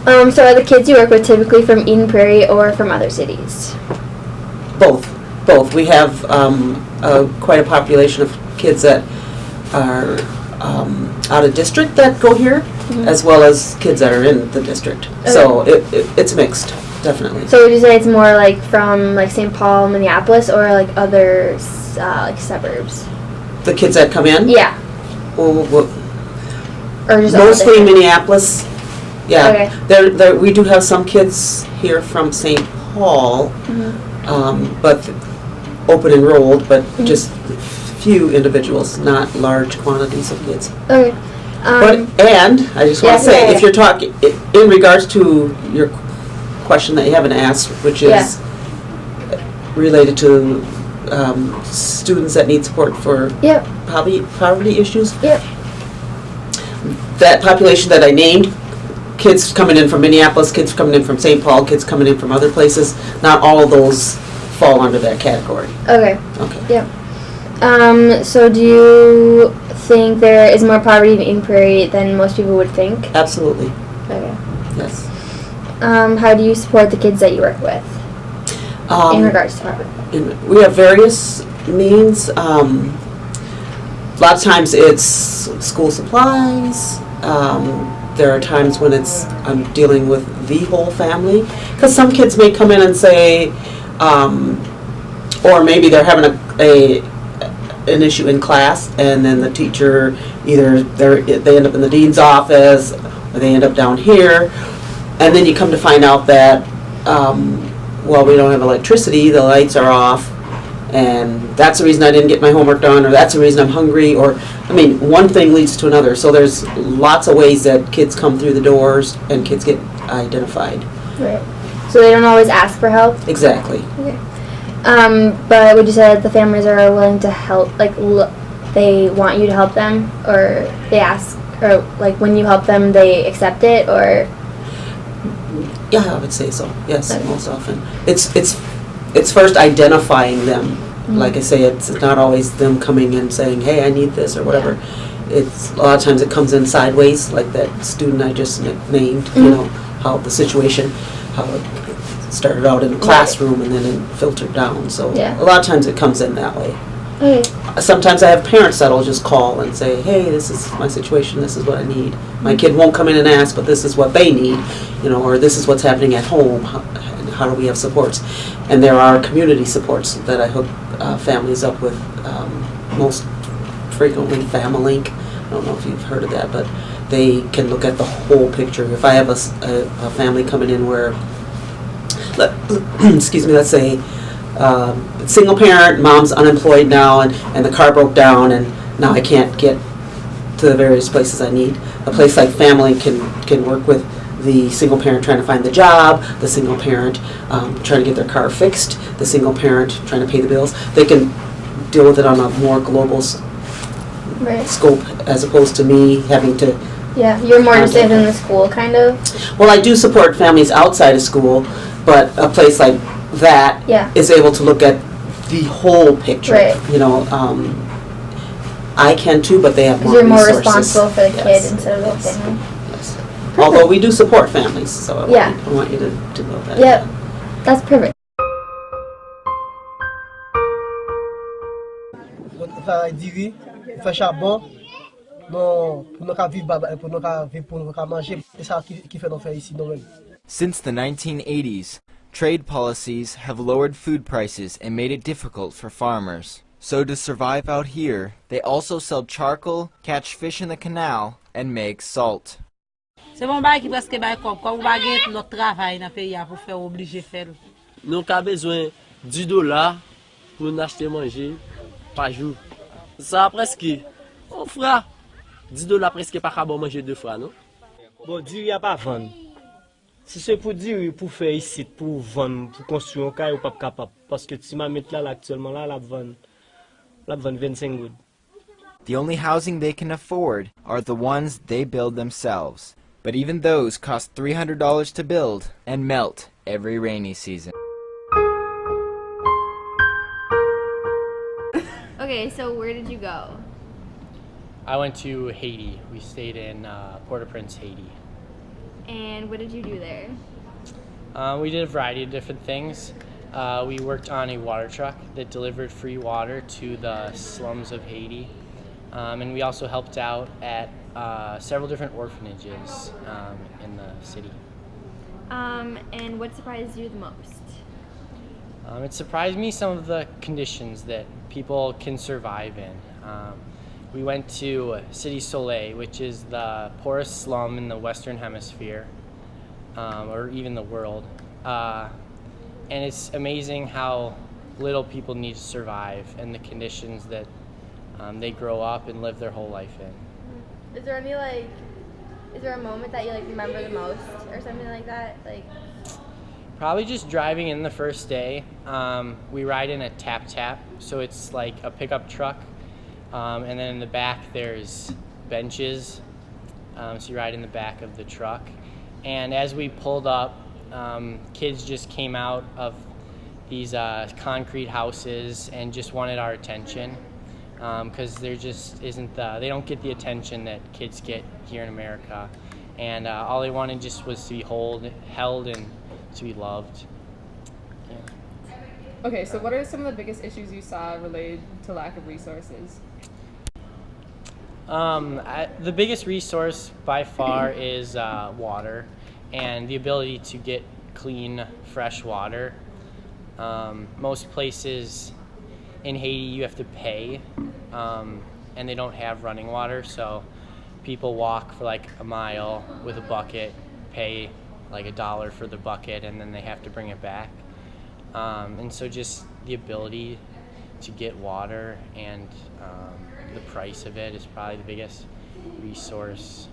So are the kids you work with typically from Eden Prairie or from other cities? Both. We have quite a population of kids that are out of district that go here, as well as kids that are in the district. Okay. So it's mixed, definitely. So would you say it's more like from like St. Paul, Minneapolis, or like other like suburbs? The kids that come in? Yeah. Well, Or just mostly other? Minneapolis. Yeah. Okay. There, we do have some kids here from St. Paul, but open enrolled, but just few individuals, not large quantities of kids. Okay. And I just want to say, if you're talking in regards to your question that you haven't asked, which is related to students that need support for poverty issues. Yep. That population that I named, kids coming in from Minneapolis, kids coming in from St. Paul, kids coming in from other places, not all of those fall under that category. Okay. Okay. Yep. So do you think there is more poverty in Eden Prairie than most people would think? Absolutely. Okay. Yes. How do you support the kids that you work with in regards to poverty? We have various means. A lot of times it's school supplies. There are times when I'm dealing with the whole family, because some kids may come in and say, or maybe they're having an issue in class, and then the teacher either they end up in the dean's office or they end up down here, and then you come to find out that well, we don't have electricity, the lights are off, and that's the reason I didn't get my homework done, or that's the reason I'm hungry, or, I mean, one thing leads to another. So there's lots of ways that kids come through the doors and kids get identified. Right. So they don't always ask for help? Exactly. Okay. But would you say that the families are willing to help, like, they want you to help them, or they ask, or, like, when you help them, they accept it, or? Yeah, I would say so. Yes, Okay. most often. It's first identifying them. Like I say, it's not always them coming and saying, "Hey, I need this" or whatever. It's a lot of times it comes in sideways, like that student I just named. You know how the situation, how it started out in a classroom and then it filtered down. So a lot of times it comes in that way. Okay. Sometimes I have parents that'll just call and say, "Hey, this is my situation. This is what I need." My kid won't come in and ask, but this is what they need, you know, or this is what's happening at home. How do we have supports? And there are community supports that I hook families up with. Most frequently, FamilyLink. I don't know if you've heard of that, but they can look at the whole picture. If I have a family coming in where, excuse me, let's say single parent, mom's unemployed now, and the car broke down, and now I can't get to the various places I need. A place like Family can work with the single parent trying to find the job, the single parent trying to get their car fixed, the single parent trying to pay the bills. They can deal with it on a more global scope, as opposed to me having to. Yeah, you're more interested in the school, kind of? Well, I do support families outside of school, but a place like that is able to look at the whole picture. Right. You know, I can too, but they have more resources. You're more resources. responsible for the kid instead of the family. Yes. Although we do support families, so I want you to know that. Yep. That's perfect. Diri, faire charbon, pour nous vivre, pour nous manger, c'est ça qui fait nous faire ici nous-mêmes. Since the 1980s, trade policies have lowered food prices and made it difficult for farmers. So to survive out here, they also sell charcoal, catch fish in the canal, and make salt. C'est bon bail qui presque bail comme on va gagner notre travail dans pays pour faire obligé faire. Nous avons besoin $10 pour nous acheter manger par jour. Ça presque on fera $10 presque pas capable manger deux fois, non? Bon, dire y a pas vendre. Si c'est pour dire pour faire ici pour vendre, pour construire un caille ou pas capable parce que si ma mettre là actuellement là la vendre 25 good. The only housing they can afford are the ones they build themselves. But even those cost $300 to build and melt every rainy season. Okay, so where did you go? I went to Haiti. We stayed in Port-au-Prince, Haiti. And what did you do there? We did a variety of different things. We worked on a water truck that delivered free water to the slums of Haiti. And we also helped out at several different orphanages in the city. And what surprised you the most? It surprised me some of the conditions that people can survive in. We went to Cité Soleil, which is the poorest slum in the Western Hemisphere, or even the world. And it's amazing how little people need to survive and the conditions that they grow up and live their whole life in. Is there a moment that you remember the most or something like that? Probably just driving in the first day. We ride in a tap-tap, so it's like a pickup truck. And then in the back there's benches, so you ride in the back of the truck. And as we pulled up, kids just came out of these concrete houses and just wanted our attention, because there just isn't they don't get the attention that kids get here in America. And all they wanted just was to be held and to be loved. Yeah. Okay, so what are some of the biggest issues you saw related to lack of resources? The biggest resource by far is water and the ability to get clean, fresh water. Most places in Haiti you have to pay, and they don't have running water, so people walk for like a mile with a bucket, pay like $1 for the bucket, and then they have to bring it back. And so just the ability to get water and the price of it is probably the biggest resource